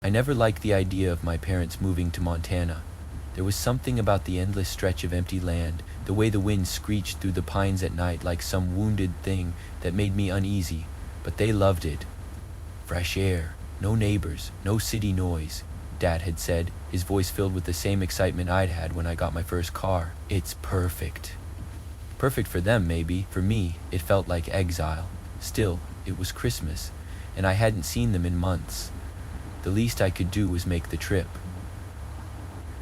I never liked the idea of my parents moving to Montana. There was something about the endless stretch of empty land, the way the wind screeched through the pines at night like some wounded thing, that made me uneasy, but they loved it. Fresh air, no neighbors, no city noise, Dad had said, his voice filled with the same excitement I'd had when I got my first car. It's perfect. Perfect for them, maybe. For me, it felt like exile. Still, it was Christmas, and I hadn't seen them in months. The least I could do was make the trip.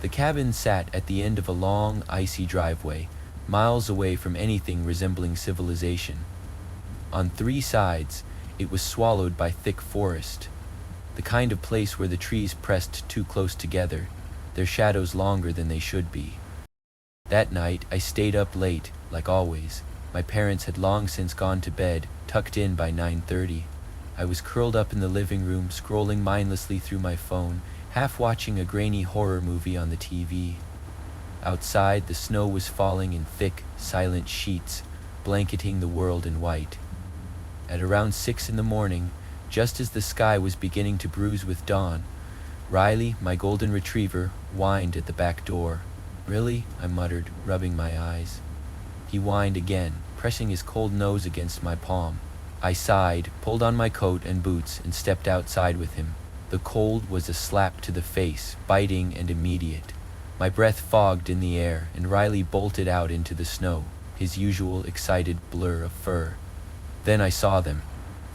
The cabin sat at the end of a long, icy driveway, miles away from anything resembling civilization. On three sides, it was swallowed by thick forest, the kind of place where the trees pressed too close together, their shadows longer than they should be. That night, I stayed up late, like always. My parents had long since gone to bed, tucked in by 9:30. I was curled up in the living room, scrolling mindlessly through my phone, half watching a grainy horror movie on the TV. Outside, the snow was falling in thick, silent sheets, blanketing the world in white. At around 6 in the morning, just as the sky was beginning to bruise with dawn, Riley, my golden retriever, whined at the back door. "Really?" I muttered, rubbing my eyes. He whined again, pressing his cold nose against my palm. I sighed, pulled on my coat and boots, and stepped outside with him. The cold was a slap to the face, biting and immediate. My breath fogged in the air, and Riley bolted out into the snow, his usual excited blur of fur. Then I saw them.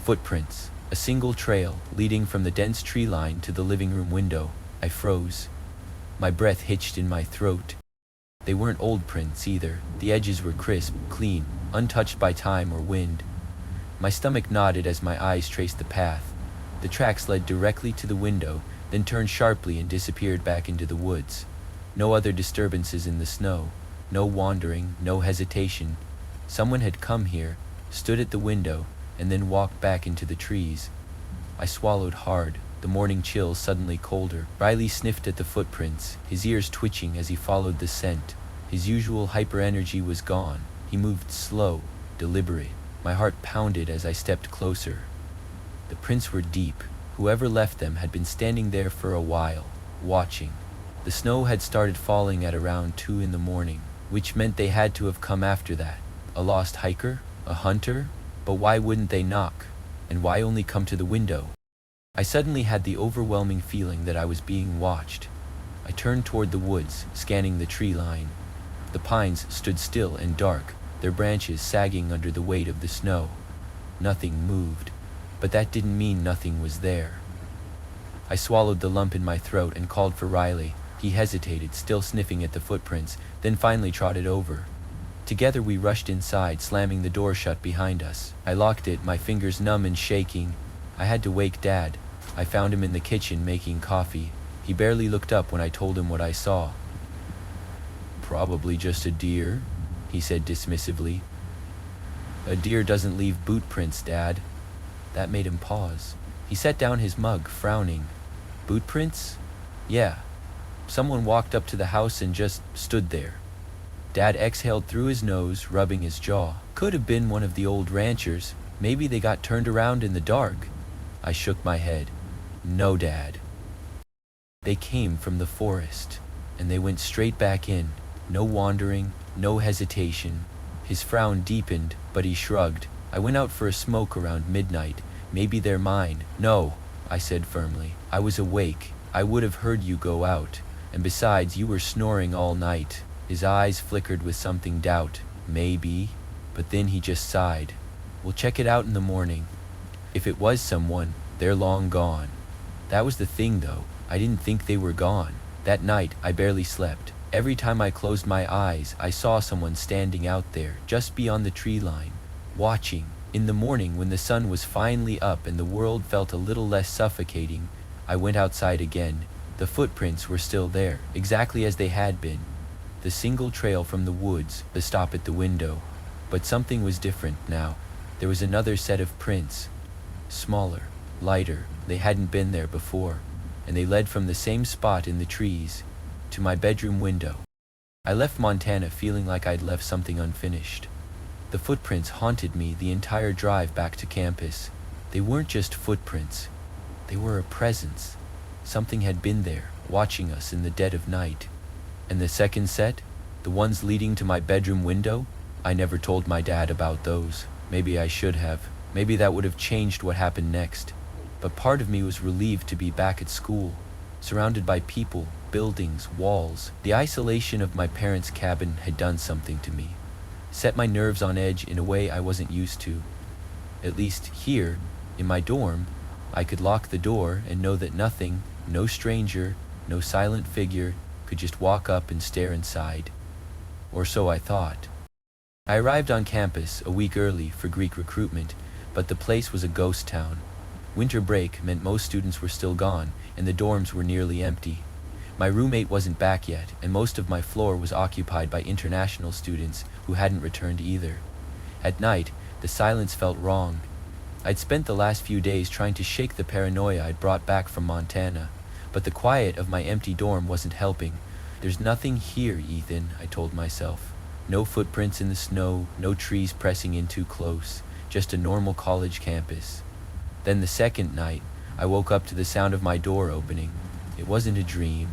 Footprints. A single trail, leading from the dense tree line to the living room window. I froze. My breath hitched in my throat. They weren't old prints either. The edges were crisp, clean, untouched by time or wind. My stomach nodded as my eyes traced the path. The tracks led directly to the window, then turned sharply and disappeared back into the woods. No other disturbances in the snow. No wandering, no hesitation. Someone had come here, stood at the window, and then walked back into the trees. I swallowed hard, the morning chill suddenly colder. Riley sniffed at the footprints, his ears twitching as he followed the scent. His usual hyper-energy was gone. He moved slow, deliberate. My heart pounded as I stepped closer. The prints were deep. Whoever left them had been standing there for a while, watching. The snow had started falling at around 2 in the morning, which meant they had to have come after that. A lost hiker? A hunter? But why wouldn't they knock? And why only come to the window? I suddenly had the overwhelming feeling that I was being watched. I turned toward the woods, scanning the tree line. The pines stood still and dark, their branches sagging under the weight of the snow. Nothing moved, but that didn't mean nothing was there. I swallowed the lump in my throat and called for Riley. He hesitated, still sniffing at the footprints, then finally trotted over. Together we rushed inside, slamming the door shut behind us. I locked it, my fingers numb and shaking. I had to wake Dad. I found him in the kitchen making coffee. He barely looked up when I told him what I saw. "Probably just a deer," he said dismissively. "A deer doesn't leave boot prints, Dad." That made him pause. He set down his mug, frowning. "Boot prints? Yeah. Someone walked up to the house and just stood there." Dad exhaled through his nose, rubbing his jaw. "Could have been one of the old ranchers. Maybe they got turned around in the dark." I shook my head. "No, Dad. They came from the forest, and they went straight back in. No wandering, no hesitation." His frown deepened, but he shrugged. "I went out for a smoke around midnight. Maybe they're mine." "No," I said firmly. "I was awake. I would have heard you go out. And besides, you were snoring all night." His eyes flickered with something doubt. "Maybe." But then he just sighed. "We'll check it out in the morning. If it was someone, they're long gone." That was the thing, though. I didn't think they were gone. That night, I barely slept. Every time I closed my eyes, I saw someone standing out there, just beyond the tree line, watching. In the morning, when the sun was finally up and the world felt a little less suffocating, I went outside again. The footprints were still there, exactly as they had been. The single trail from the woods, the stop at the window. But something was different now. There was another set of prints. Smaller, lighter. They hadn't been there before. And they led from the same spot in the trees to my bedroom window. I left Montana feeling like I'd left something unfinished. The footprints haunted me the entire drive back to campus. They weren't just footprints. They were a presence. Something had been there, watching us in the dead of night. And the second set? The ones leading to my bedroom window? I never told my dad about those. Maybe I should have. Maybe that would have changed what happened next. But part of me was relieved to be back at school, surrounded by people, buildings, walls. The isolation of my parents' cabin had done something to me, set my nerves on edge in a way I wasn't used to. At least here, in my dorm, I could lock the door and know that nothing, no stranger, no silent figure, could just walk up and stare inside. Or so I thought. I arrived on campus a week early for Greek recruitment, but the place was a ghost town. Winter break meant most students were still gone, and the dorms were nearly empty. My roommate wasn't back yet, and most of my floor was occupied by international students who hadn't returned either. At night, the silence felt wrong. I'd spent the last few days trying to shake the paranoia I'd brought back from Montana, but the quiet of my empty dorm wasn't helping. There's nothing here, Ethan, I told myself. No footprints in the snow, no trees pressing in too close, just a normal college campus. Then the second night, I woke up to the sound of my door opening. It wasn't a dream.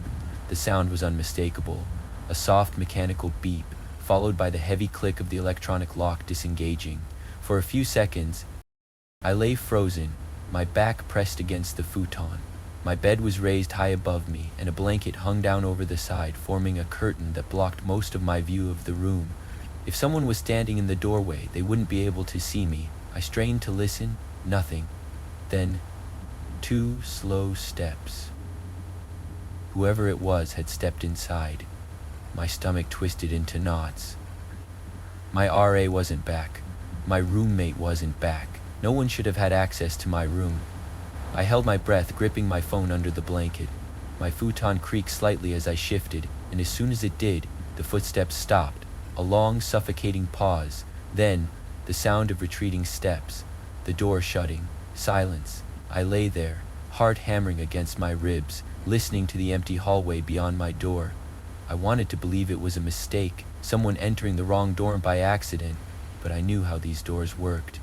The sound was unmistakable, a soft mechanical beep, followed by the heavy click of the electronic lock disengaging. For a few seconds, I lay frozen, my back pressed against the futon. My bed was raised high above me, and a blanket hung down over the side, forming a curtain that blocked most of my view of the room. If someone was standing in the doorway, they wouldn't be able to see me. I strained to listen, nothing. Then, 2 slow steps. Whoever it was had stepped inside. My stomach twisted into knots. My RA wasn't back. My roommate wasn't back. No one should have had access to my room. I held my breath, gripping my phone under the blanket. My futon creaked slightly as I shifted, and as soon as it did, the footsteps stopped. A long, suffocating pause. Then, the sound of retreating steps. The door shutting. Silence. I lay there, heart hammering against my ribs, listening to the empty hallway beyond my door. I wanted to believe it was a mistake, someone entering the wrong door by accident, but I knew how these doors worked.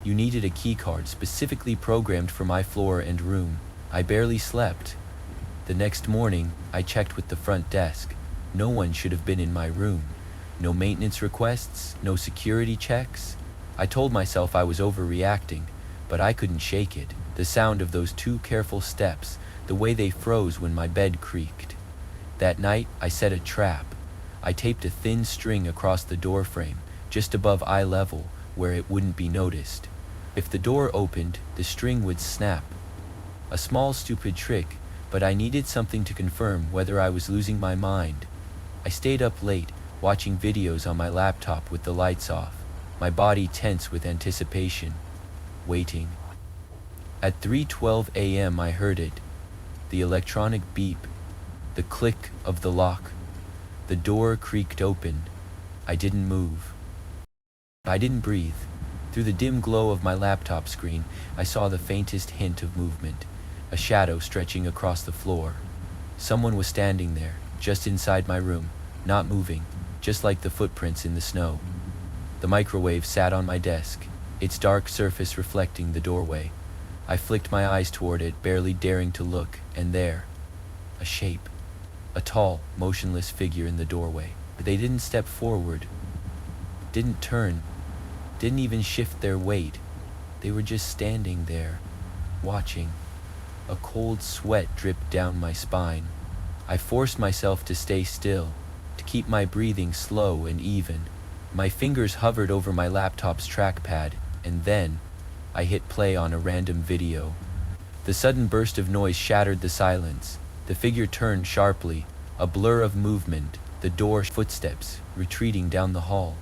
You needed a keycard specifically programmed for my floor and room. I barely slept. The next morning, I checked with the front desk. No one should have been in my room. No maintenance requests, no security checks. I told myself I was overreacting, but I couldn't shake it. The sound of those 2 careful steps, the way they froze when my bed creaked. That night, I set a trap. I taped a thin string across the door frame, just above eye level, where it wouldn't be noticed. If the door opened, the string would snap. A small, stupid trick, but I needed something to confirm whether I was losing my mind. I stayed up late, watching videos on my laptop with the lights off, my body tense with anticipation, waiting. At 3:12 a.m. I heard it, the electronic beep, the click of the lock. The door creaked open. I didn't move. I didn't breathe. Through the dim glow of my laptop screen, I saw the faintest hint of movement, a shadow stretching across the floor. Someone was standing there, just inside my room, not moving, just like the footprints in the snow. The microwave sat on my desk, its dark surface reflecting the doorway. I flicked my eyes toward it, barely daring to look, and there, a shape, a tall, motionless figure in the doorway. But they didn't step forward, didn't turn, didn't even shift their weight. They were just standing there, watching. A cold sweat dripped down my spine. I forced myself to stay still, to keep my breathing slow and even. My fingers hovered over my laptop's trackpad, and then I hit play on a random video. The sudden burst of noise shattered the silence. The figure turned sharply, a blur of movement, the door footsteps, retreating down the hall.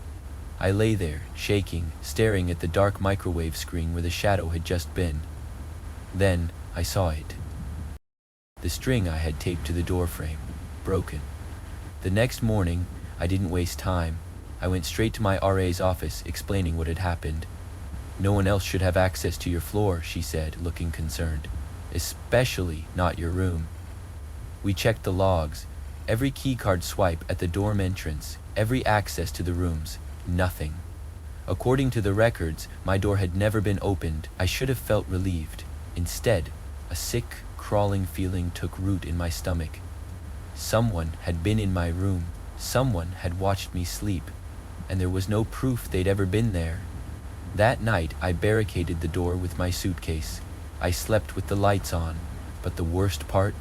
I lay there, shaking, staring at the dark microwave screen where the shadow had just been. Then I saw it. The string I had taped to the door frame, broken. The next morning, I didn't waste time. I went straight to my RA's office, explaining what had happened. "No one else should have access to your floor," she said, looking concerned. "Especially not your room." We checked the logs, every keycard swipe at the dorm entrance, every access to the rooms, nothing. According to the records, my door had never been opened. I should have felt relieved. Instead, a sick, crawling feeling took root in my stomach. Someone had been in my room, someone had watched me sleep, and there was no proof they'd ever been there. That night, I barricaded the door with my suitcase. I slept with the lights on, but the worst part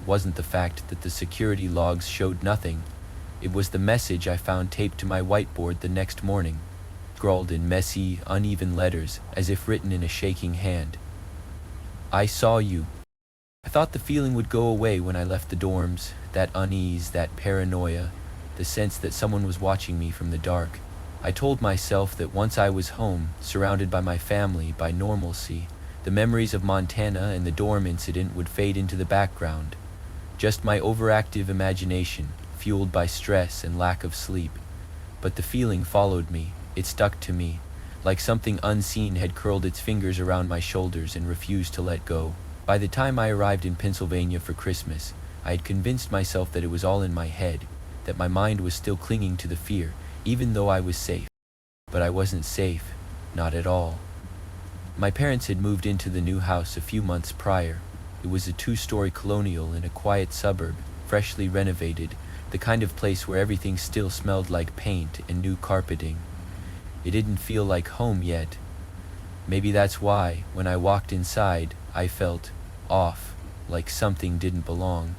wasn't the fact that the security logs showed nothing. It was the message I found taped to my whiteboard the next morning, scrawled in messy, uneven letters, as if written in a shaking hand. I saw you. I thought the feeling would go away when I left the dorms, that unease, that paranoia, the sense that someone was watching me from the dark. I told myself that once I was home, surrounded by my family, by normalcy, the memories of Montana and the dorm incident would fade into the background. Just my overactive imagination, fueled by stress and lack of sleep. But the feeling followed me. It stuck to me, like something unseen had curled its fingers around my shoulders and refused to let go. By the time I arrived in Pennsylvania for Christmas, I had convinced myself that it was all in my head, that my mind was still clinging to the fear, even though I was safe. But I wasn't safe, not at all. My parents had moved into the new house a few months prior. It was a 2-story colonial in a quiet suburb, freshly renovated, the kind of place where everything still smelled like paint and new carpeting. It didn't feel like home yet. Maybe that's why, when I walked inside, I felt off, like something didn't belong.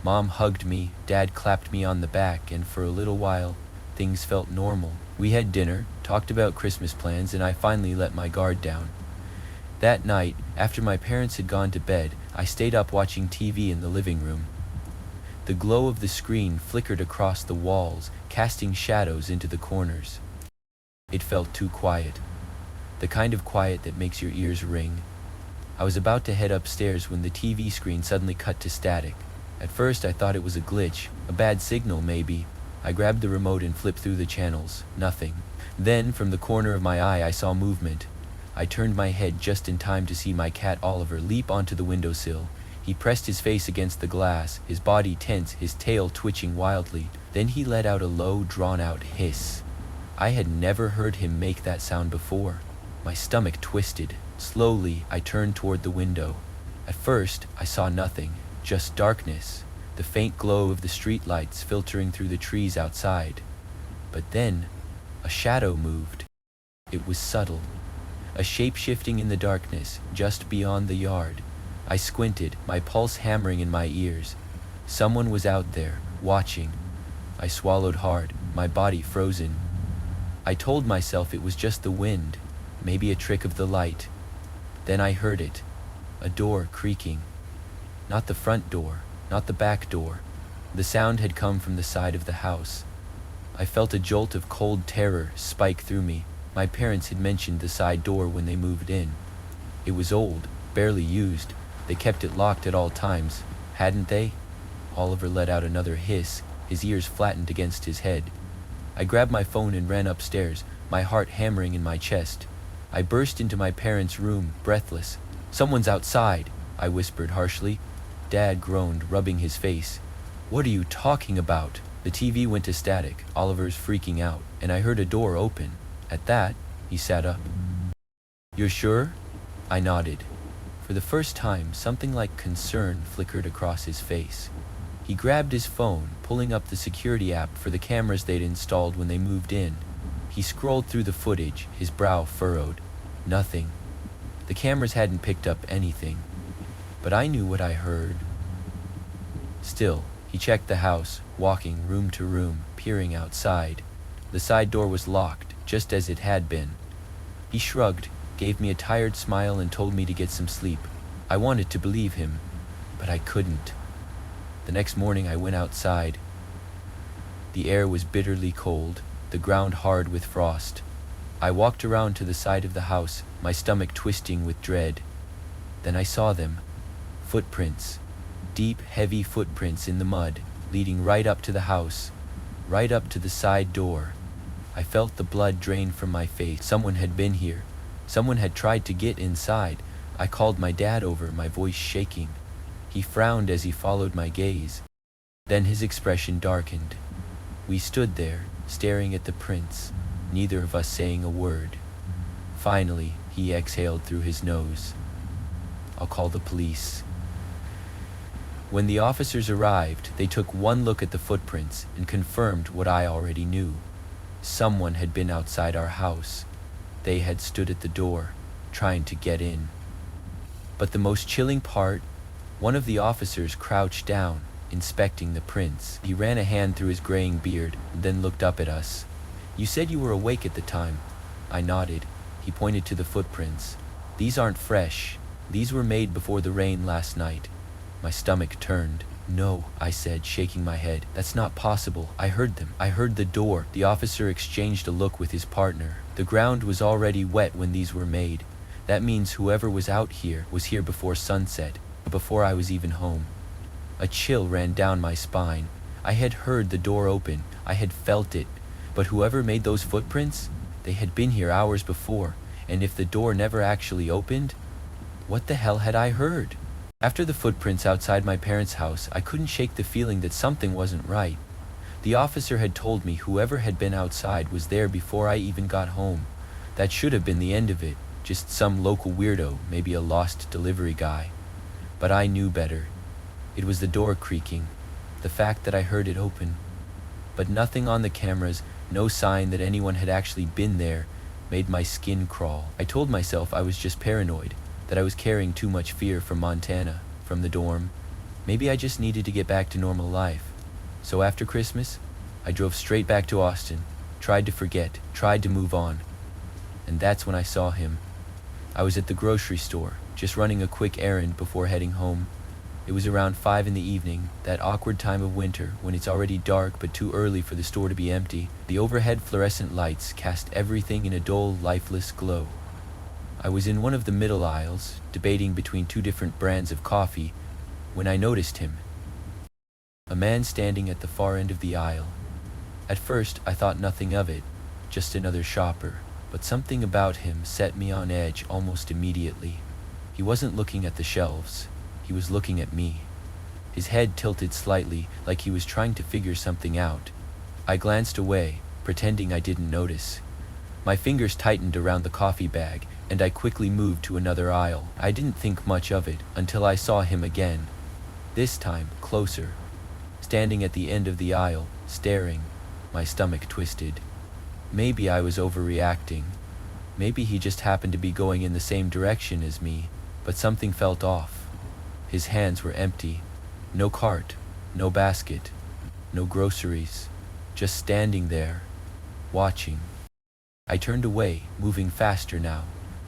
Mom hugged me, Dad clapped me on the back, and for a little while, things felt normal. We had dinner, talked about Christmas plans, and I finally let my guard down. That night, after my parents had gone to bed, I stayed up watching TV in the living room. The glow of the screen flickered across the walls, casting shadows into the corners. It felt too quiet. The kind of quiet that makes your ears ring. I was about to head upstairs when the TV screen suddenly cut to static. At first I thought it was a glitch, a bad signal maybe. I grabbed the remote and flipped through the channels. Nothing. Then, from the corner of my eye, I saw movement. I turned my head just in time to see my cat Oliver leap onto the windowsill. He pressed his face against the glass, his body tense, his tail twitching wildly. Then he let out a low, drawn-out hiss. I had never heard him make that sound before. My stomach twisted. Slowly, I turned toward the window. At first, I saw nothing, just darkness, the faint glow of the streetlights filtering through the trees outside. But then, a shadow moved. It was subtle, a shape shifting in the darkness, just beyond the yard. I squinted, my pulse hammering in my ears. Someone was out there, watching. I swallowed hard, my body frozen. I told myself it was just the wind, maybe a trick of the light. Then I heard it, a door creaking. Not the front door, not the back door. The sound had come from the side of the house. I felt a jolt of cold terror spike through me. My parents had mentioned the side door when they moved in. It was old, barely used. They kept it locked at all times, hadn't they? Oliver let out another hiss, his ears flattened against his head. I grabbed my phone and ran upstairs, my heart hammering in my chest. I burst into my parents' room, breathless. "Someone's outside," I whispered harshly. Dad groaned, rubbing his face. "What are you talking about?" The TV went to static, Oliver's freaking out, and I heard a door open. At that, he sat up. "You're sure?" I nodded. For the first time, something like concern flickered across his face. He grabbed his phone, pulling up the security app for the cameras they'd installed when they moved in. He scrolled through the footage, his brow furrowed. Nothing. The cameras hadn't picked up anything. But I knew what I heard. Still, he checked the house, walking room to room, peering outside. The side door was locked, just as it had been. He shrugged, gave me a tired smile and told me to get some sleep. I wanted to believe him, but I couldn't. The next morning I went outside. The air was bitterly cold, the ground hard with frost. I walked around to the side of the house, my stomach twisting with dread. Then I saw them. Footprints. Deep, heavy footprints in the mud, leading right up to the house, right up to the side door. I felt the blood drain from my face. Someone had been here. Someone had tried to get inside. I called my dad over, my voice shaking. He frowned as he followed my gaze. Then his expression darkened. We stood there, staring at the prints, neither of us saying a word. Finally, he exhaled through his nose. I'll call the police." When the officers arrived, they took one look at the footprints and confirmed what I already knew. Someone had been outside our house. They had stood at the door, trying to get in. But the most chilling part, one of the officers crouched down, inspecting the prints. He ran a hand through his graying beard, and then looked up at us. "You said you were awake at the time." I nodded. He pointed to the footprints. "These aren't fresh. These were made before the rain last night." My stomach turned. "No," I said, shaking my head. "That's not possible. I heard them. I heard the door." The officer exchanged a look with his partner. "The ground was already wet when these were made. That means whoever was out here was here before sunset, before I was even home." A chill ran down my spine. I had heard the door open. I had felt it. But whoever made those footprints, they had been here hours before. And if the door never actually opened, what the hell had I heard? After the footprints outside my parents' house, I couldn't shake the feeling that something wasn't right. The officer had told me whoever had been outside was there before I even got home. That should have been the end of it, just some local weirdo, maybe a lost delivery guy. But I knew better. It was the door creaking, the fact that I heard it open. But nothing on the cameras, no sign that anyone had actually been there, made my skin crawl. I told myself I was just paranoid, that I was carrying too much fear from Montana, from the dorm. Maybe I just needed to get back to normal life. So after Christmas, I drove straight back to Austin, tried to forget, tried to move on. And that's when I saw him. I was at the grocery store, just running a quick errand before heading home. It was around 5 in the evening, that awkward time of winter when it's already dark but too early for the store to be empty. The overhead fluorescent lights cast everything in a dull, lifeless glow. I was in one of the middle aisles, debating between two different brands of coffee, when I noticed him. A man standing at the far end of the aisle. At first, I thought nothing of it, just another shopper, but something about him set me on edge almost immediately. He wasn't looking at the shelves. He was looking at me. His head tilted slightly, like he was trying to figure something out. I glanced away, pretending I didn't notice. My fingers tightened around the coffee bag, and I quickly moved to another aisle. I didn't think much of it until I saw him again. This time, closer. Standing at the end of the aisle, staring, my stomach twisted. Maybe I was overreacting. Maybe he just happened to be going in the same direction as me, but something felt off. His hands were empty. No cart, no basket, no groceries. Just standing there, watching. I turned away, moving faster now.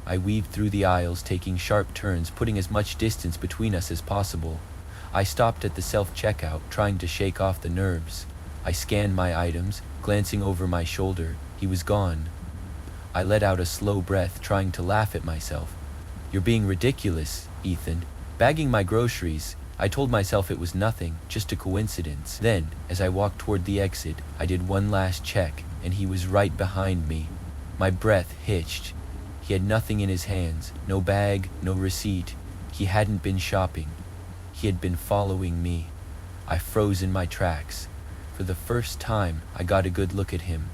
I weaved through the aisles, taking sharp turns, putting as much distance between us as possible. I stopped at the self-checkout, trying to shake off the nerves. I scanned my items, glancing over my shoulder. He was gone. I let out a slow breath, trying to laugh at myself. "You're being ridiculous, Ethan." Bagging my groceries, I told myself it was nothing, just a coincidence. Then, as I walked toward the exit, I did one last check, and he was right behind me. My breath hitched. He had nothing in his hands, no bag, no receipt. He hadn't been shopping. He had been following me. I froze in my tracks. For the first time, I got a good look at him.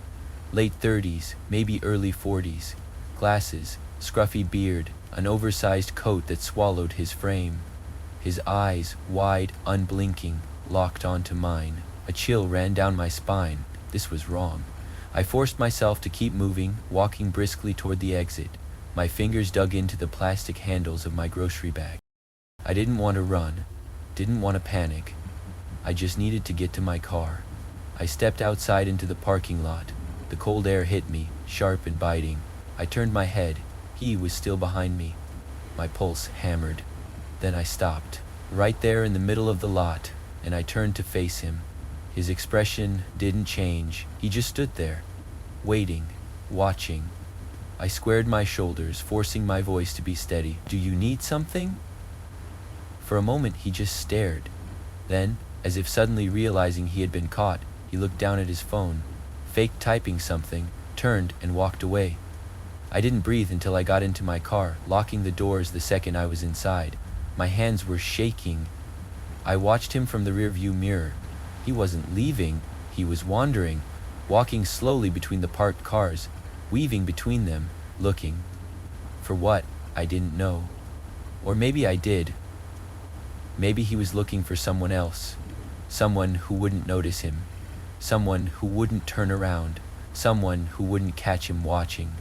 Late 30s, maybe early 40s. Glasses, scruffy beard, an oversized coat that swallowed his frame. His eyes, wide, unblinking, locked onto mine. A chill ran down my spine. This was wrong. I forced myself to keep moving, walking briskly toward the exit. My fingers dug into the plastic handles of my grocery bag. I didn't want to run, didn't want to panic. I just needed to get to my car. I stepped outside into the parking lot. The cold air hit me, sharp and biting. I turned my head. He was still behind me. My pulse hammered. Then I stopped, right there in the middle of the lot, and I turned to face him. His expression didn't change. He just stood there, waiting, watching. I squared my shoulders, forcing my voice to be steady. "Do you need something?" For a moment he just stared. Then, as if suddenly realizing he had been caught, he looked down at his phone, faked typing something, turned and walked away. I didn't breathe until I got into my car, locking the doors the second I was inside. My hands were shaking. I watched him from the rearview mirror. He wasn't leaving, he was wandering, walking slowly between the parked cars, weaving between them, looking. For what, I didn't know. Or maybe I did. Maybe he was looking for someone else. Someone who wouldn't notice him. Someone who wouldn't turn around. Someone who wouldn't catch him watching.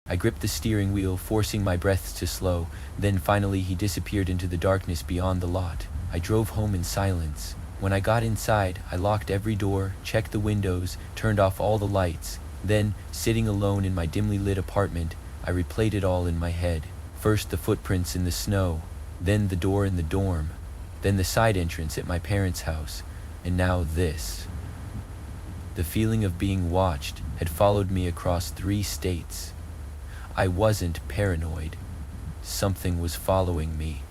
I gripped the steering wheel, forcing my breath to slow. Then finally he disappeared into the darkness beyond the lot. I drove home in silence. When I got inside, I locked every door, checked the windows, turned off all the lights. Then, sitting alone in my dimly lit apartment, I replayed it all in my head. First the footprints in the snow, then the door in the dorm, then the side entrance at my parents' house, and now this. The feeling of being watched had followed me across 3 states. I wasn't paranoid. Something was following me.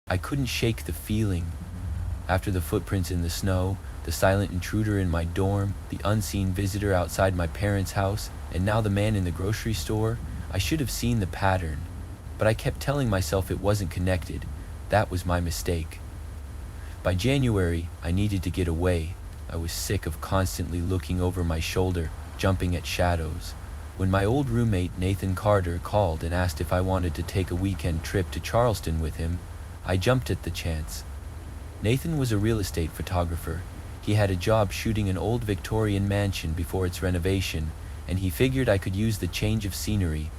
I couldn't shake the feeling. After the footprints in the snow, the silent intruder in my dorm, the unseen visitor outside my parents' house, and now the man in the grocery store, I should have seen the pattern. But I kept telling myself it wasn't connected. That was my mistake. By January, I needed to get away. I was sick of constantly looking over my shoulder, jumping at shadows. When my old roommate Nathan Carter called and asked if I wanted to take a weekend trip to Charleston with him, I jumped at the chance. Nathan was a real estate photographer. He had a job shooting an old Victorian mansion before its renovation, and he figured I could use the change of scenery.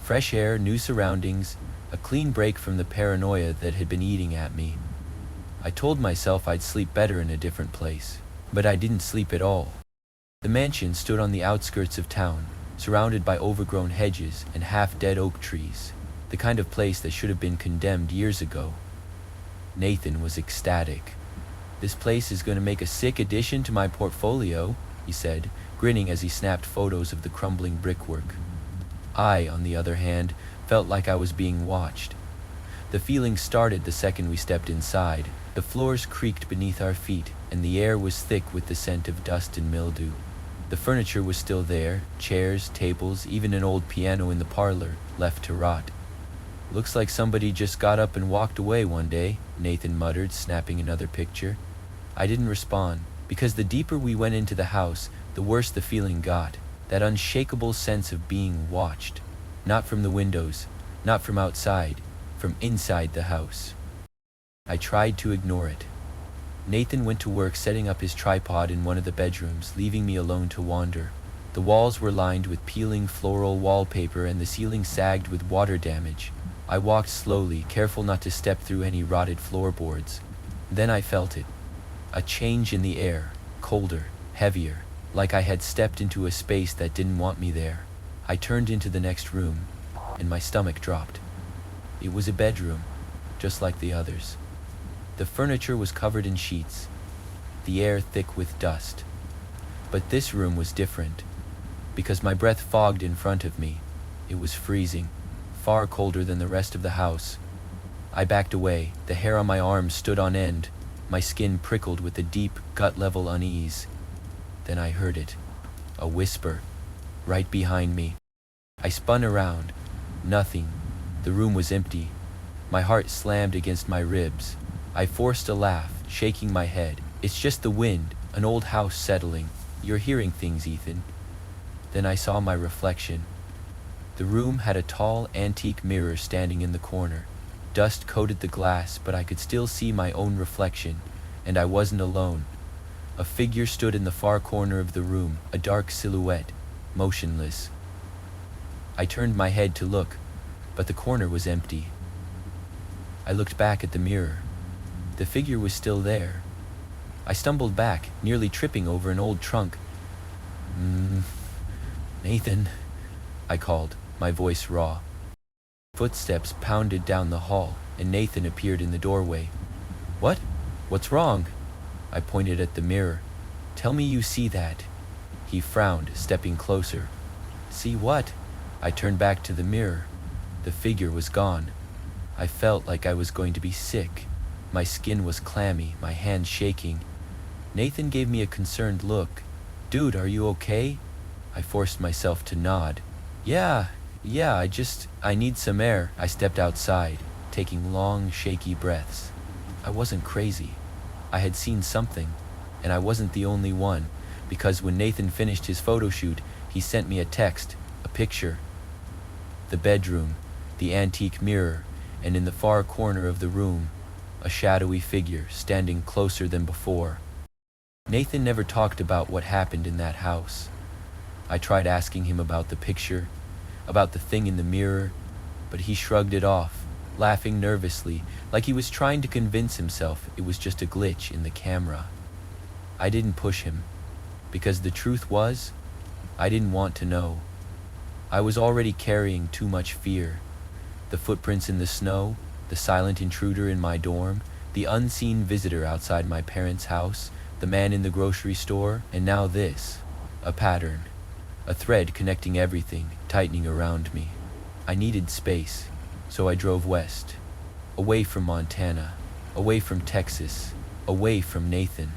Fresh air, new surroundings, a clean break from the paranoia that had been eating at me. I told myself I'd sleep better in a different place, but I didn't sleep at all. The mansion stood on the outskirts of town, surrounded by overgrown hedges and half-dead oak trees, the kind of place that should have been condemned years ago. Nathan was ecstatic. "This place is going to make a sick addition to my portfolio," he said, grinning as he snapped photos of the crumbling brickwork. I, on the other hand, felt like I was being watched. The feeling started the second we stepped inside. The floors creaked beneath our feet, and the air was thick with the scent of dust and mildew. The furniture was still there, chairs, tables, even an old piano in the parlor, left to rot. "Looks like somebody just got up and walked away one day," Nathan muttered, snapping another picture. I didn't respond, because the deeper we went into the house, the worse the feeling got, that unshakable sense of being watched. Not from the windows, not from outside, from inside the house. I tried to ignore it. Nathan went to work setting up his tripod in one of the bedrooms, leaving me alone to wander. The walls were lined with peeling floral wallpaper and the ceiling sagged with water damage. I walked slowly, careful not to step through any rotted floorboards. Then I felt it. A change in the air, colder, heavier, like I had stepped into a space that didn't want me there. I turned into the next room, and my stomach dropped. It was a bedroom, just like the others. The furniture was covered in sheets, the air thick with dust. But this room was different, because my breath fogged in front of me. It was freezing, far colder than the rest of the house. I backed away, the hair on my arms stood on end, my skin prickled with a deep, gut-level unease. Then I heard it, a whisper, right behind me. I spun around. Nothing. The room was empty. My heart slammed against my ribs. I forced a laugh, shaking my head. "It's just the wind, an old house settling. You're hearing things, Ethan." Then I saw my reflection. The room had a tall, antique mirror standing in the corner. Dust coated the glass, but I could still see my own reflection, and I wasn't alone. A figure stood in the far corner of the room, a dark silhouette, motionless. I turned my head to look, but the corner was empty. I looked back at the mirror. The figure was still there. I stumbled back, nearly tripping over an old trunk. "Nathan," I called, my voice raw. Footsteps pounded down the hall, and Nathan appeared in the doorway. "What? What's wrong?" I pointed at the mirror. "Tell me you see that." He frowned, stepping closer. "See what?" I turned back to the mirror. The figure was gone. I felt like I was going to be sick. My skin was clammy, my hands shaking. Nathan gave me a concerned look. "Dude, are you okay?" I forced myself to nod. Yeah, I need some air." I stepped outside, taking long, shaky breaths. I wasn't crazy. I had seen something, and I wasn't the only one, because when Nathan finished his photo shoot, he sent me a text, a picture. The bedroom, the antique mirror, and in the far corner of the room, a shadowy figure standing closer than before. Nathan never talked about what happened in that house. I tried asking him about the picture, about the thing in the mirror, but he shrugged it off, laughing nervously, like he was trying to convince himself it was just a glitch in the camera. I didn't push him, because the truth was, I didn't want to know. I was already carrying too much fear. The footprints in the snow, the silent intruder in my dorm, the unseen visitor outside my parents' house, the man in the grocery store, and now this, a pattern, a thread connecting everything, tightening around me. I needed space, so I drove west, away from Montana, away from Texas, away from Nathan.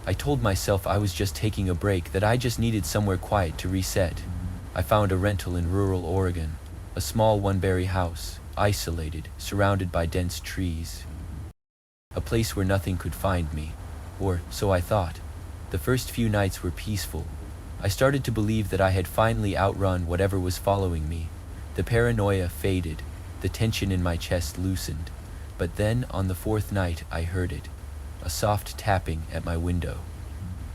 I told myself I was just taking a break, that I just needed somewhere quiet to reset. I found a rental in rural Oregon, a small one-berry house, isolated, surrounded by dense trees. A place where nothing could find me, or so I thought. The first few nights were peaceful. I started to believe that I had finally outrun whatever was following me. The paranoia faded, the tension in my chest loosened. But then, on the fourth night, I heard it, a soft tapping at my window.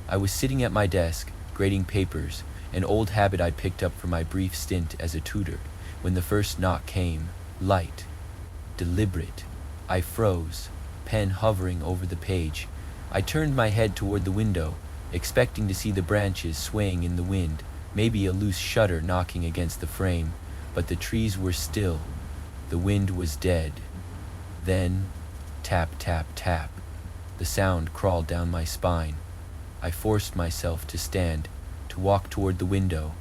I was sitting at my desk, grading papers, an old habit I'd picked up from my brief stint as a tutor, when the first knock came, light, deliberate. I froze, pen hovering over the page. I turned my head toward the window, expecting to see the branches swaying in the wind, maybe a loose shutter knocking against the frame, but the trees were still. The wind was dead. Then, tap, tap, tap. The sound crawled down my spine. I forced myself to stand, to walk toward the window.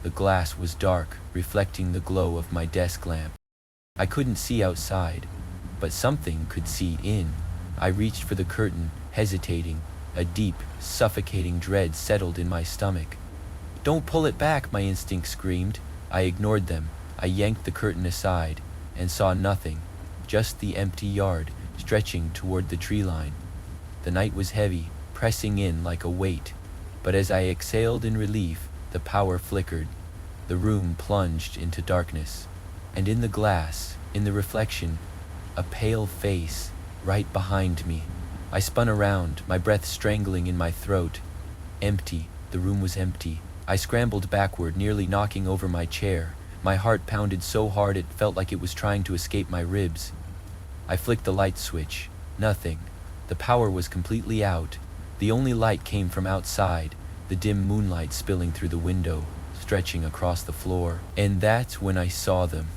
The glass was dark, reflecting the glow of my desk lamp. I couldn't see outside, but something could see in. I reached for the curtain, hesitating. A deep, suffocating dread settled in my stomach. "Don't pull it back," my instinct screamed. I ignored them. I yanked the curtain aside and saw nothing, just the empty yard stretching toward the tree line. The night was heavy, pressing in like a weight, but as I exhaled in relief, the power flickered. The room plunged into darkness, and in the glass, in the reflection, a pale face right behind me. I spun around, my breath strangling in my throat. Empty. The room was empty. I scrambled backward, nearly knocking over my chair. My heart pounded so hard it felt like it was trying to escape my ribs. I flicked the light switch. Nothing. The power was completely out. The only light came from outside, the dim moonlight spilling through the window, stretching across the floor. And that's when I saw them.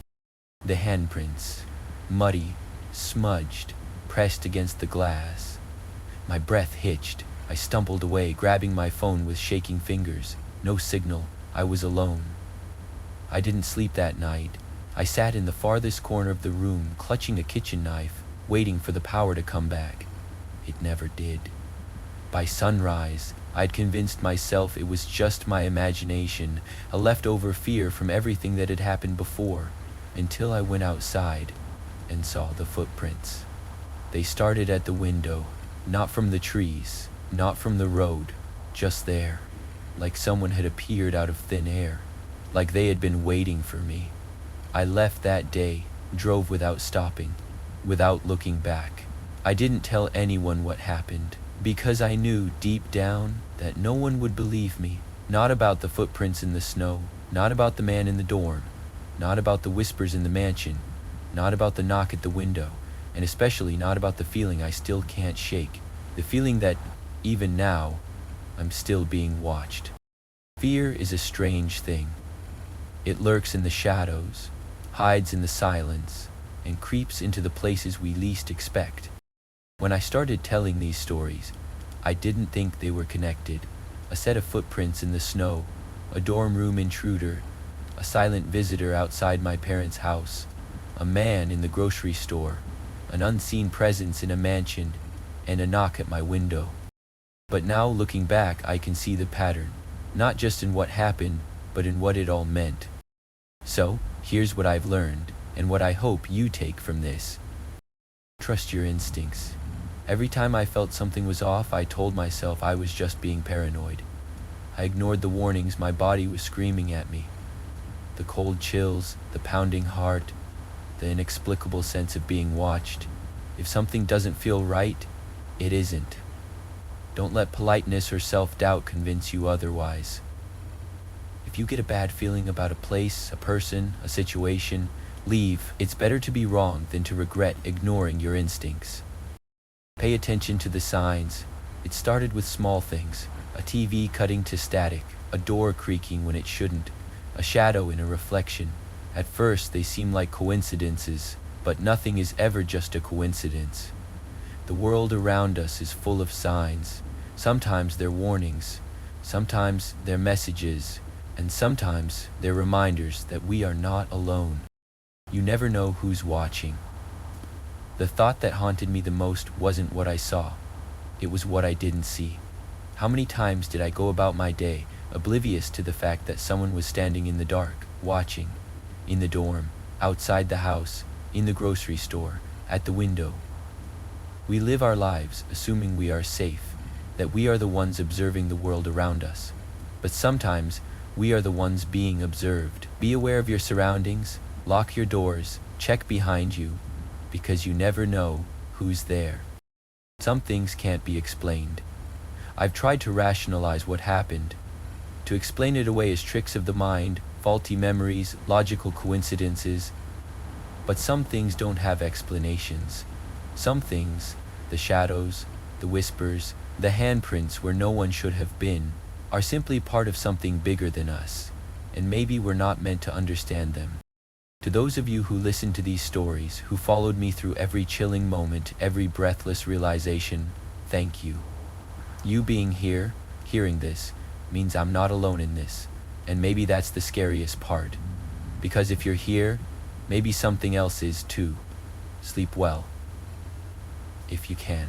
The handprints. Muddy, smudged, pressed against the glass. My breath hitched. I stumbled away, grabbing my phone with shaking fingers. No signal. I was alone. I didn't sleep that night. I sat in the farthest corner of the room, clutching a kitchen knife, waiting for the power to come back. It never did. By sunrise, I'd convinced myself it was just my imagination, a leftover fear from everything that had happened before, until I went outside and saw the footprints. They started at the window, not from the trees, not from the road, just there, like someone had appeared out of thin air, like they had been waiting for me. I left that day, drove without stopping, without looking back. I didn't tell anyone what happened, because I knew deep down that no one would believe me. Not about the footprints in the snow, not about the man in the dorm, not about the whispers in the mansion, not about the knock at the window, and especially not about the feeling I still can't shake, the feeling that, even now, I'm still being watched. Fear is a strange thing. It lurks in the shadows, hides in the silence, and creeps into the places we least expect. When I started telling these stories, I didn't think they were connected. A set of footprints in the snow, a dorm room intruder, a silent visitor outside my parents' house, a man in the grocery store, an unseen presence in a mansion, and a knock at my window. But now, looking back, I can see the pattern, not just in what happened, but in what it all meant. So, here's what I've learned, and what I hope you take from this. Trust your instincts. Every time I felt something was off, I told myself I was just being paranoid. I ignored the warnings my body was screaming at me. The cold chills, the pounding heart, the inexplicable sense of being watched. If something doesn't feel right, it isn't. Don't let politeness or self-doubt convince you otherwise. If you get a bad feeling about a place, a person, a situation, leave. It's better to be wrong than to regret ignoring your instincts. Pay attention to the signs. It started with small things. A TV cutting to static, a door creaking when it shouldn't, a shadow in a reflection. At first they seem like coincidences, but nothing is ever just a coincidence. The world around us is full of signs. Sometimes they're warnings, sometimes they're messages, and sometimes they're reminders that we are not alone. You never know who's watching. The thought that haunted me the most wasn't what I saw. It was what I didn't see. How many times did I go about my day, oblivious to the fact that someone was standing in the dark, watching, in the dorm, outside the house, in the grocery store, at the window. We live our lives assuming we are safe, that we are the ones observing the world around us. But sometimes, we are the ones being observed. Be aware of your surroundings, lock your doors, check behind you, because you never know who's there. Some things can't be explained. I've tried to rationalize what happened, to explain it away as tricks of the mind, faulty memories, logical coincidences. But some things don't have explanations. Some things, the shadows, the whispers, the handprints where no one should have been, are simply part of something bigger than us, and maybe we're not meant to understand them. To those of you who listened to these stories, who followed me through every chilling moment, every breathless realization, thank you. You being here, hearing this, means I'm not alone in this, and maybe that's the scariest part. Because if you're here, maybe something else is too. Sleep well, if you can.